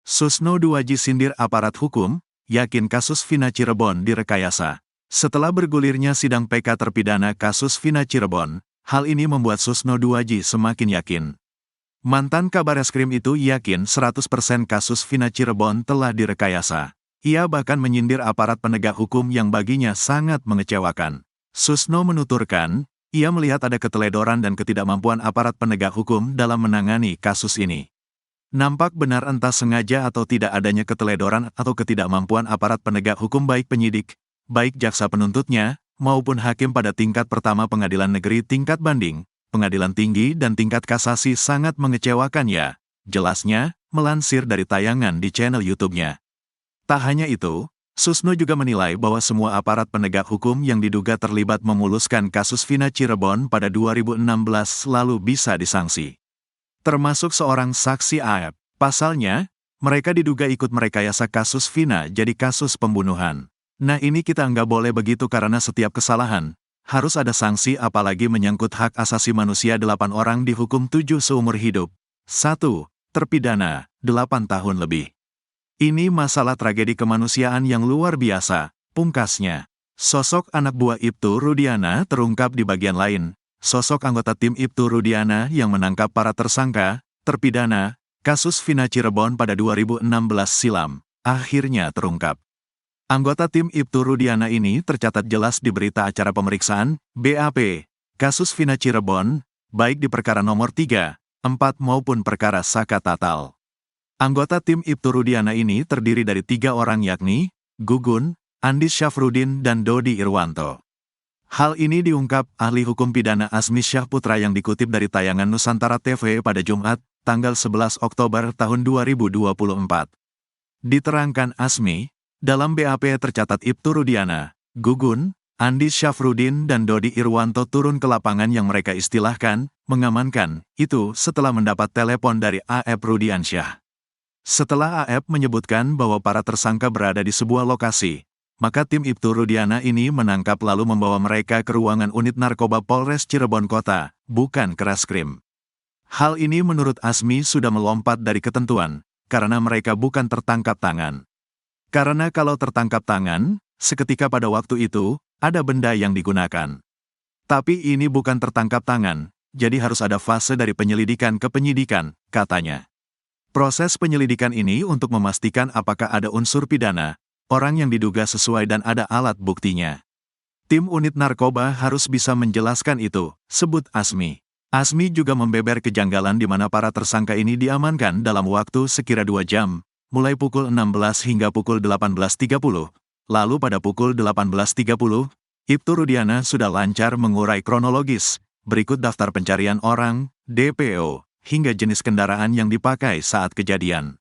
Susno Duaji sindir aparat hukum, yakin kasus Vina Cirebon direkayasa. Setelah bergulirnya sidang PK terpidana kasus Vina Cirebon, hal ini membuat Susno Duaji semakin yakin. Mantan Kabareskrim itu yakin 100% kasus Vina Cirebon telah direkayasa. Ia bahkan menyindir aparat penegak hukum yang baginya sangat mengecewakan. Susno menuturkan, ia melihat ada keteledoran dan ketidakmampuan aparat penegak hukum dalam menangani kasus ini. Nampak benar entah sengaja atau tidak adanya keteledoran atau ketidakmampuan aparat penegak hukum baik penyidik, baik jaksa penuntutnya, maupun hakim pada tingkat pertama pengadilan negeri tingkat banding, pengadilan tinggi dan tingkat kasasi sangat mengecewakan ya, jelasnya, melansir dari tayangan di channel YouTube-nya. Tak hanya itu, Susno juga menilai bahwa semua aparat penegak hukum yang diduga terlibat memuluskan kasus Vina Cirebon pada 2016 lalu bisa disangsi. Termasuk seorang saksi AF. Pasalnya, mereka diduga ikut merekayasa kasus Vina jadi kasus pembunuhan. Nah ini kita nggak boleh begitu karena setiap kesalahan harus ada sanksi apalagi menyangkut hak asasi manusia 8 orang dihukum 7 seumur hidup. 1. Terpidana, 8 tahun lebih. Ini masalah tragedi kemanusiaan yang luar biasa, pungkasnya. Sosok anak buah Ibtu Rudiana terungkap di bagian lain. Sosok anggota tim Ibtu Rudiana yang menangkap para tersangka, terpidana, kasus Vina Cirebon pada 2016 silam, akhirnya terungkap. Anggota tim Ibtu Rudiana ini tercatat jelas di berita acara pemeriksaan, BAP, kasus Vina Cirebon, baik di perkara nomor 3, 4 maupun perkara Saka Tatal. Anggota tim Ibtu Rudiana ini terdiri dari 3 orang yakni, Gugun, Andis Syafrudin dan Dodi Irwanto. Hal ini diungkap ahli hukum pidana Asmi Syahputra yang dikutip dari tayangan Nusantara TV pada Jumat, tanggal 11 Oktober tahun 2024. Diterangkan Asmi, dalam BAP tercatat Ibtu Rudiana, Gugun, Andis Syafrudin dan Dodi Irwanto turun ke lapangan yang mereka istilahkan, mengamankan, itu setelah mendapat telepon dari AF Rudiansyah. Setelah AF menyebutkan bahwa para tersangka berada di sebuah lokasi, maka tim Ibtu Rudiana ini menangkap lalu membawa mereka ke ruangan unit narkoba Polres Cirebon Kota, bukan ke Reskrim. Hal ini menurut Asmi sudah melompat dari ketentuan, karena mereka bukan tertangkap tangan. Karena kalau tertangkap tangan, seketika pada waktu itu, ada benda yang digunakan. Tapi ini bukan tertangkap tangan, jadi harus ada fase dari penyelidikan ke penyidikan, katanya. Proses penyelidikan ini untuk memastikan apakah ada unsur pidana, orang yang diduga sesuai dan ada alat buktinya. Tim unit narkoba harus bisa menjelaskan itu, sebut Asmi. Asmi juga membeber kejanggalan di mana para tersangka ini diamankan dalam waktu sekira 2 jam, mulai pukul 16 hingga pukul 18.30. Lalu pada pukul 18.30, Ibtu Rudiana sudah lancar mengurai kronologis, berikut daftar pencarian orang, DPO, hingga jenis kendaraan yang dipakai saat kejadian.